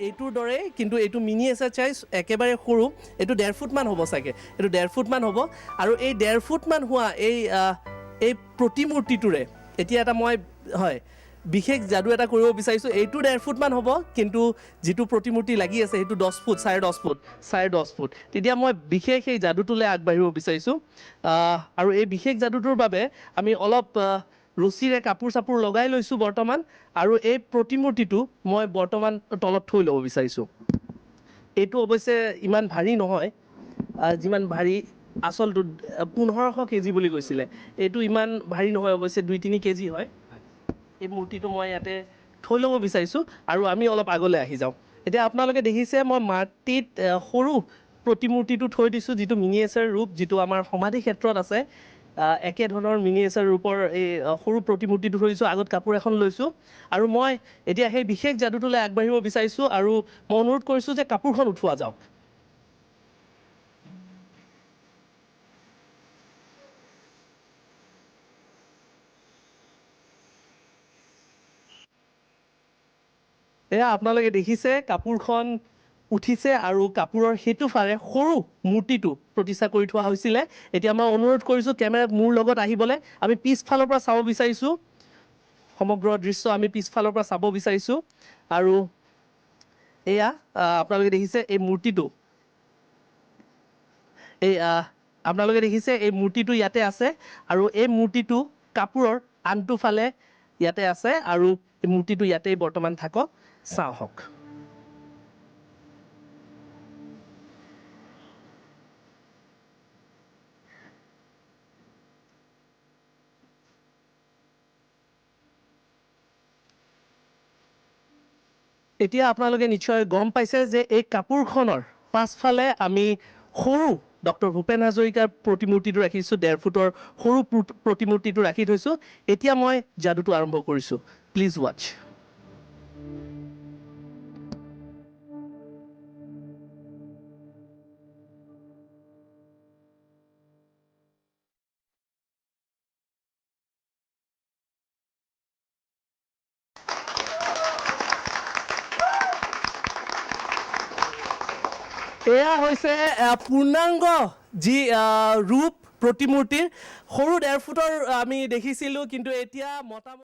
এইটোৰ দৰে কিন্তু এইটো মিনিয়েচাৰ চাইজ একেবাৰে সৰু এইটো 1.5 ফুটমান হ'ব চাগে এইটো 1.5 ফুটমান হ'ব আৰু এই 1.5 ফুটমান হোৱা এই প্ৰতিমূৰ্তিটোৰে এতিয়া এটা মই হয় বিশেষ যাদু এটা কৰিব বিচাৰিছোঁ এইটো 1.5 ফুটমান হ'ব কিন্তু যিটো প্ৰতিমূৰ্তি লাগি আছে সেইটো 10 ফুট 10.5 ফুট তেতিয়া মই বিশেষ এই যাদুটোলৈ আগবাঢ়িব বিচাৰিছোঁ আৰু এই বিশেষ যাদুটোৰ বাবে আমি অলপ ৰছীৰে কাপোৰ চাপোৰ লগাই লৈছোঁ বৰ্তমান আৰু এই প্ৰতিমূৰ্তিটো মই বৰ্তমান তলত থৈ ল'ব বিচাৰিছোঁ এইটো অৱশ্যে ইমান ভাৰী নহয় যিমান ভাৰী আচলটো 1500 কেজি বুলি কৈছিলে এইটো ইমান ভাৰী নহয় অৱশ্যে 2-3 কেজি হয় এই মূৰ্তিটো মই ইয়াতে থৈ ল'ব বিচাৰিছোঁ আৰু আমি অলপ আগলৈ আহি যাওঁ এতিয়া আপোনালোকে দেখিছে মই মাটিত সৰু প্ৰতিমূৰ্তিটো থৈ দিছোঁ যিটো মিনিয়েচাৰ ৰূপ যিটো আমাৰ সমাধি ক্ষেত্ৰত আছে একে ধৰণৰ মিনিয়েচাৰ ৰূপৰ এই সৰু প্ৰতিমূৰ্তিটো থৈ দিছোঁ আগত কাপোৰ এখন লৈছোঁ আৰু মই এতিয়া সেই বিশেষ যাদুটোলৈ আগবাঢ়িব বিচাৰিছোঁ আৰু মই অনুৰোধ কৰিছোঁ যে কাপোৰখন উঠোৱা যাওক এয়া আপোনালোকে দেখিছে কাপোৰখন উঠিছে আৰু কাপোৰৰ সেইটো ফালে সৰু মূৰ্তিটো প্ৰতিষ্ঠা কৰি থোৱা হৈছিলে এতিয়া মই অনুৰোধ কৰিছোঁ কেমেৰাত মোৰ লগত আহিবলৈ আমি পিছফালৰ পৰা চাব বিচাৰিছোঁ সমগ্ৰ দৃশ্য আমি পিছফালৰ পৰা চাব বিচাৰিছোঁ আৰু এয়া আপোনালোকে দেখিছে এই মূৰ্তিটো আপোনালোকে দেখিছে এই মূৰ্তিটো ইয়াতে আছে আৰু এই মূৰ্তিটো কাপোৰৰ আনটো ফালে ইয়াতে আছে আৰু এই মূৰ্তিটো ইয়াতেই বৰ্তমান থাকক চাওক এতিয়া আপোনালোকে নিশ্চয় গম পাইছে যে এই কাপোৰখনৰ পাছফালে আমি সৰু ডক্টৰ ভূপেন হাজৰিকাৰ প্ৰতিমূৰ্তিটো ৰাখিছোঁ 1.5 ফুটৰ সৰু প্ৰতিমূৰ্তিটো ৰাখি থৈছোঁ এতিয়া মই যাদুটো আৰম্ভ কৰিছোঁ প্লিজ ৱাচ এয়া হৈছে পূৰ্ণাংগ যি ৰূপ প্ৰতিমূৰ্তিৰ সৰু 1.5 ফুটৰ আমি দেখিছিলোঁ কিন্তু এতিয়া মোটামুটি